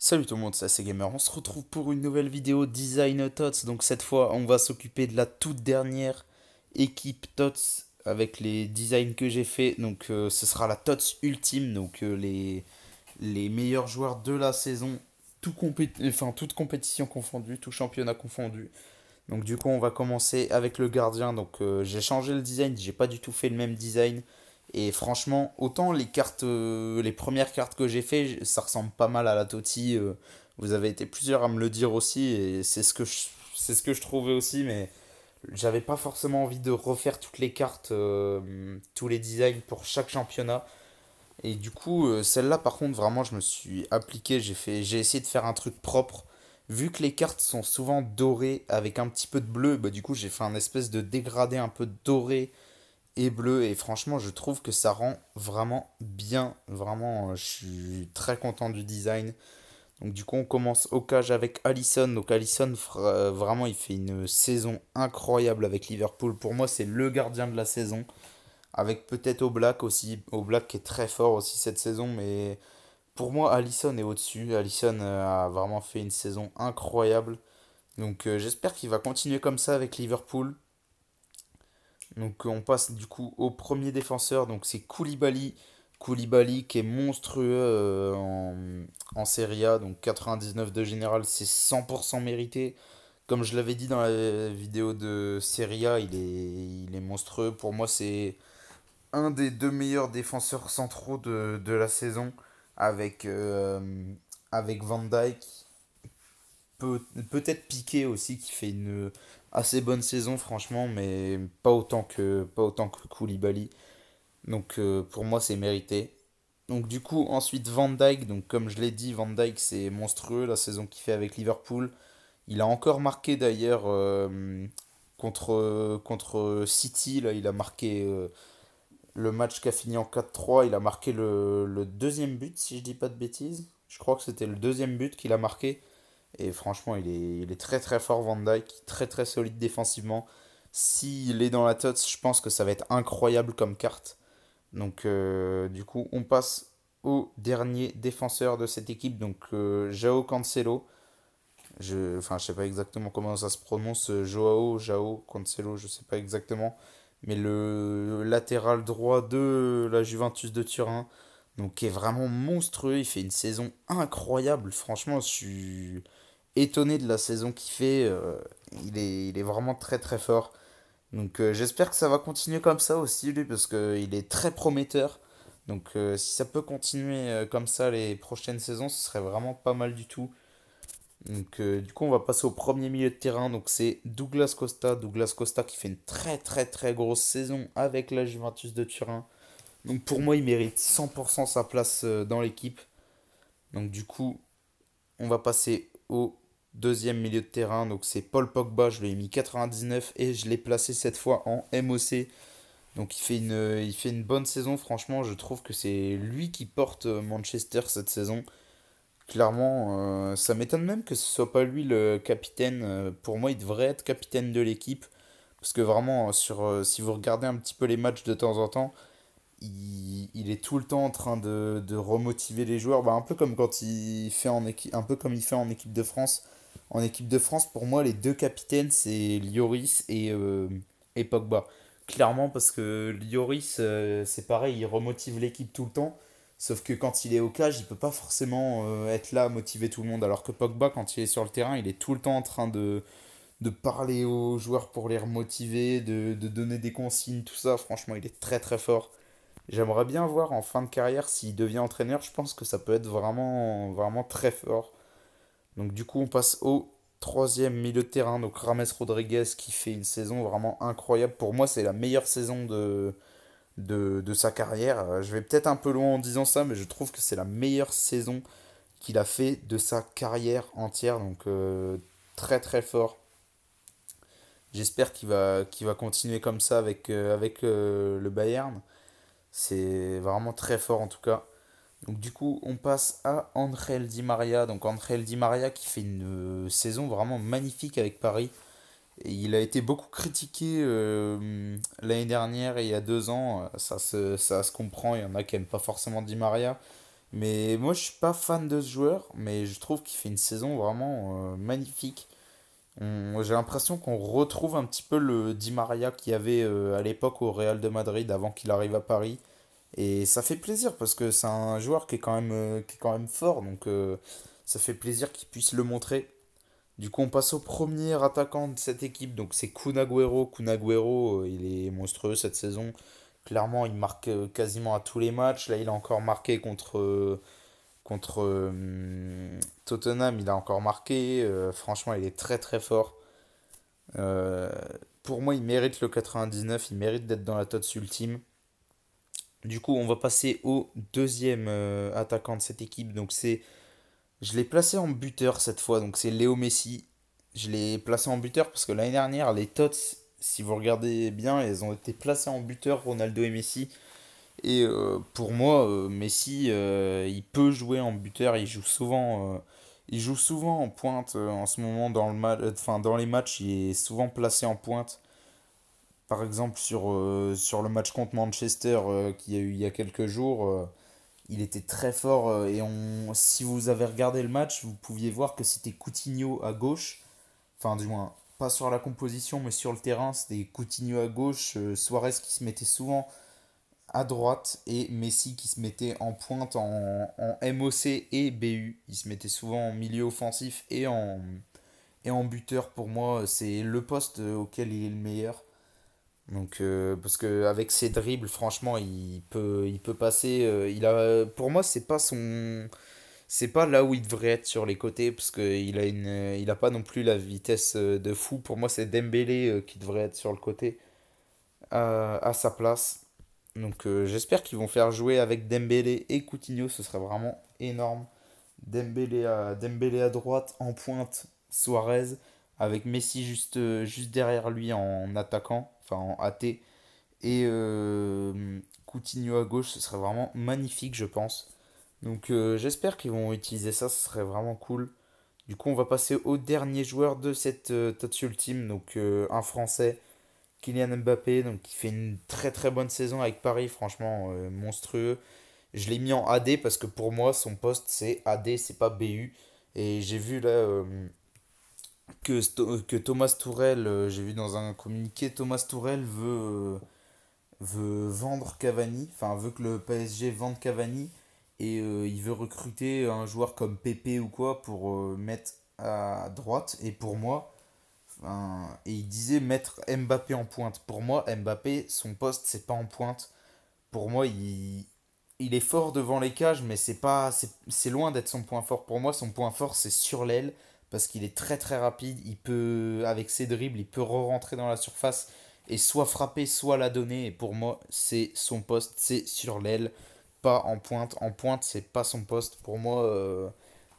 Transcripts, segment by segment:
Salut tout le monde, c'est Gamer. On se retrouve pour une nouvelle vidéo Design TOTS. Donc cette fois, on va s'occuper de la toute dernière équipe TOTS avec les designs que j'ai fait. Donc ce sera la TOTS ultime, donc les meilleurs joueurs de la saison, toute compétition confondue, tout championnat confondu. Donc du coup, on va commencer avec le gardien. Donc j'ai changé le design, j'ai pas du tout fait le même design. Et franchement, autant les cartes, les premières cartes que j'ai fait, ça ressemble pas mal à la Toti. Vous avez été plusieurs à me le dire aussi, et c'est ce que je trouvais aussi, mais j'avais pas forcément envie de refaire toutes les cartes, tous les designs pour chaque championnat. Et du coup, celle-là, par contre, vraiment, je me suis appliqué, j'ai essayé de faire un truc propre. Vu que les cartes sont souvent dorées avec un petit peu de bleu, bah du coup, j'ai fait un espèce de dégradé un peu doré et bleu. Et franchement, je trouve que ça rend vraiment bien. Vraiment, je suis très content du design. Donc du coup, on commence au cage avec Alisson. Donc Alisson, vraiment, il fait une saison incroyable avec Liverpool. Pour moi, c'est le gardien de la saison. Avec peut-être Oblak aussi. Oblak qui est très fort aussi cette saison. Mais pour moi, Alisson est au-dessus. Alisson a vraiment fait une saison incroyable. Donc j'espère qu'il va continuer comme ça avec Liverpool. Donc on passe du coup au premier défenseur, donc c'est Koulibaly. Koulibaly qui est monstrueux en Serie A, donc 99 de général, c'est 100% mérité. Comme je l'avais dit dans la vidéo de Serie A, il est monstrueux. Pour moi, c'est un des deux meilleurs défenseurs centraux de la saison avec, avec Van Dijk. Peut-être Piqué aussi qui fait une assez bonne saison franchement, mais pas autant que Koulibaly. Donc pour moi c'est mérité. Donc du coup ensuite Van Dijk, donc comme je l'ai dit, Van Dijk c'est monstrueux la saison qu'il fait avec Liverpool. Il a encore marqué d'ailleurs contre City, là il a marqué le match qui a fini en 4-3, il a marqué le deuxième but si je dis pas de bêtises. Je crois que c'était le deuxième but qu'il a marqué. Et franchement, il est très très fort Van Dijk, très très solide défensivement. S'il est dans la TOTS, je pense que ça va être incroyable comme carte. Donc du coup, on passe au dernier défenseur de cette équipe, donc Joao Cancelo. Je sais pas exactement comment ça se prononce, Joao Cancelo, je sais pas exactement. Mais le latéral droit de la Juventus de Turin, donc qui est vraiment monstrueux, il fait une saison incroyable. Franchement, je suis étonné de la saison qu'il fait. Il est vraiment très très fort. Donc j'espère que ça va continuer comme ça aussi, lui, parce qu'il est très prometteur. Donc si ça peut continuer comme ça les prochaines saisons, ce serait vraiment pas mal du tout. Donc du coup on va passer au premier milieu de terrain. Donc c'est Douglas Costa. Douglas Costa qui fait une très très très grosse saison avec la Juventus de Turin. Donc pour moi il mérite 100% sa place dans l'équipe. Donc du coup on va passer au deuxième milieu de terrain. Donc c'est Paul Pogba. Je lui ai mis 99 et je l'ai placé cette fois en MOC. Donc il fait une bonne saison. Franchement, je trouve que c'est lui qui porte Manchester cette saison. Clairement, ça m'étonne même que ce soit pas lui le capitaine. Pour moi, il devrait être capitaine de l'équipe. Parce que vraiment, si vous regardez un petit peu les matchs de temps en temps, il est tout le temps en train de remotiver les joueurs, bah, un peu comme quand il fait en équipe, un peu comme il fait en équipe de France. En équipe de France, pour moi, les deux capitaines, c'est Lloris et Pogba. Clairement, parce que Lloris, c'est pareil, il remotive l'équipe tout le temps. Sauf que quand il est au cage, il peut pas forcément être là à motiver tout le monde. Alors que Pogba, quand il est sur le terrain, il est tout le temps en train de parler aux joueurs pour les remotiver, de donner des consignes, tout ça. Franchement, il est très très fort. J'aimerais bien voir en fin de carrière s'il devient entraîneur. Je pense que ça peut être vraiment, vraiment très fort. Donc du coup, on passe au troisième milieu de terrain. Donc Rames Rodriguez qui fait une saison vraiment incroyable. Pour moi, c'est la meilleure saison de sa carrière. Je vais peut-être un peu loin en disant ça, mais je trouve que c'est la meilleure saison qu'il a fait de sa carrière entière. Donc très très fort. J'espère qu'il va continuer comme ça avec le Bayern. C'est vraiment très fort en tout cas. Donc du coup, on passe à Angel Di Maria. Donc Angel Di Maria qui fait une saison vraiment magnifique avec Paris. Et il a été beaucoup critiqué l'année dernière et il y a 2 ans. Ça se comprend, il y en a qui n'aiment pas forcément Di Maria. Mais moi, je suis pas fan de ce joueur, mais je trouve qu'il fait une saison vraiment magnifique. J'ai l'impression qu'on retrouve un petit peu le Di Maria qu'il y avait à l'époque au Real de Madrid avant qu'il arrive à Paris. Et ça fait plaisir parce que c'est un joueur qui est quand même fort, donc ça fait plaisir qu'il puisse le montrer. Du coup, on passe au premier attaquant de cette équipe, donc c'est Kun Agüero. Kun Agüero, il est monstrueux cette saison. Clairement, il marque quasiment à tous les matchs. Là, il a encore marqué contre Tottenham, il a encore marqué. Franchement, il est très très fort. Euh, pour moi, il mérite le 99, il mérite d'être dans la TOTS ultime. Du coup, on va passer au deuxième attaquant de cette équipe. Je l'ai placé en buteur cette fois, donc c'est Léo Messi. Je l'ai placé en buteur parce que l'année dernière, les Tots, si vous regardez bien, elles ont été placées en buteur, Ronaldo et Messi. Et pour moi, Messi, il peut jouer en buteur, il joue souvent en pointe en ce moment dans enfin, dans les matchs, il est souvent placé en pointe. Par exemple, sur le match contre Manchester qu'il y a eu il y a quelques jours, il était très fort si vous avez regardé le match, vous pouviez voir que c'était Coutinho à gauche, enfin du moins pas sur la composition mais sur le terrain, c'était Coutinho à gauche, Suarez qui se mettait souvent à droite et Messi qui se mettait en pointe en MOC et BU. Il se mettait souvent en milieu offensif et en buteur. Pour moi, c'est le poste auquel il est le meilleur. Donc, parce que avec ses dribbles, franchement, il peut passer. Pour moi, c'est pas là où il devrait être sur les côtés, parce il a pas non plus la vitesse de fou. Pour moi, c'est Dembélé qui devrait être sur le côté à sa place. Donc, j'espère qu'ils vont faire jouer avec Dembélé et Coutinho, ce serait vraiment énorme. Dembélé à droite, en pointe, Suarez, avec Messi juste derrière lui en attaquant, enfin en AT, et Coutinho à gauche, ce serait vraiment magnifique, je pense. Donc j'espère qu'ils vont utiliser ça, ce serait vraiment cool. Du coup, on va passer au dernier joueur de cette Touch Ultime, donc un Français, Kylian Mbappé, donc qui fait une très très bonne saison avec Paris, franchement monstrueux. Je l'ai mis en AD parce que pour moi, son poste c'est AD, c'est pas BU. Et j'ai vu là que Thomas Tourelle, j'ai vu dans un communiqué, Thomas Tourelle veut vendre Cavani, enfin veut que le PSG vende Cavani et il veut recruter un joueur comme Pepe ou quoi pour mettre à droite. Et pour moi, et il disait mettre Mbappé en pointe. Pour moi, Mbappé, son poste c'est pas en pointe. Pour moi, il est fort devant les cages, mais c'est loin d'être son point fort. Pour moi, son point fort, c'est sur l'aile, parce qu'il est très très rapide. Avec ses dribbles, il peut re-rentrer dans la surface et soit frapper, soit la donner. Et pour moi, c'est son poste, c'est sur l'aile, pas en pointe. En pointe, c'est pas son poste. Pour moi,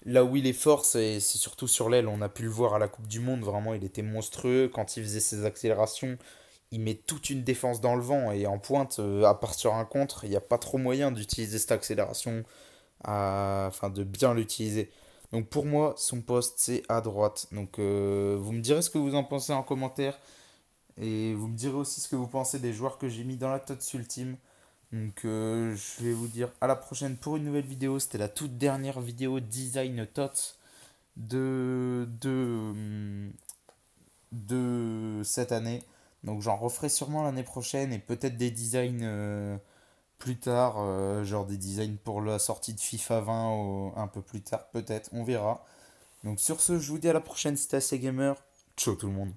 là où il est fort, c'est surtout sur l'aile. On a pu le voir à la Coupe du Monde, vraiment, il était monstrueux. Quand il faisait ses accélérations, il met toute une défense dans le vent. Et en pointe, à part sur un contre, il n'y a pas trop moyen d'utiliser cette accélération, enfin de bien l'utiliser. Donc pour moi, son poste, c'est à droite. Donc vous me direz ce que vous en pensez en commentaire. Et vous me direz aussi ce que vous pensez des joueurs que j'ai mis dans la TOTS Ultime. Donc je vais vous dire à la prochaine pour une nouvelle vidéo. C'était la toute dernière vidéo design TOTS de cette année. Donc j'en referai sûrement l'année prochaine et peut-être des designs plus tard, genre des designs pour la sortie de FIFA 20 un peu plus tard peut-être, on verra. Donc sur ce, je vous dis à la prochaine, c'était AC Gamer. Ciao tout le monde.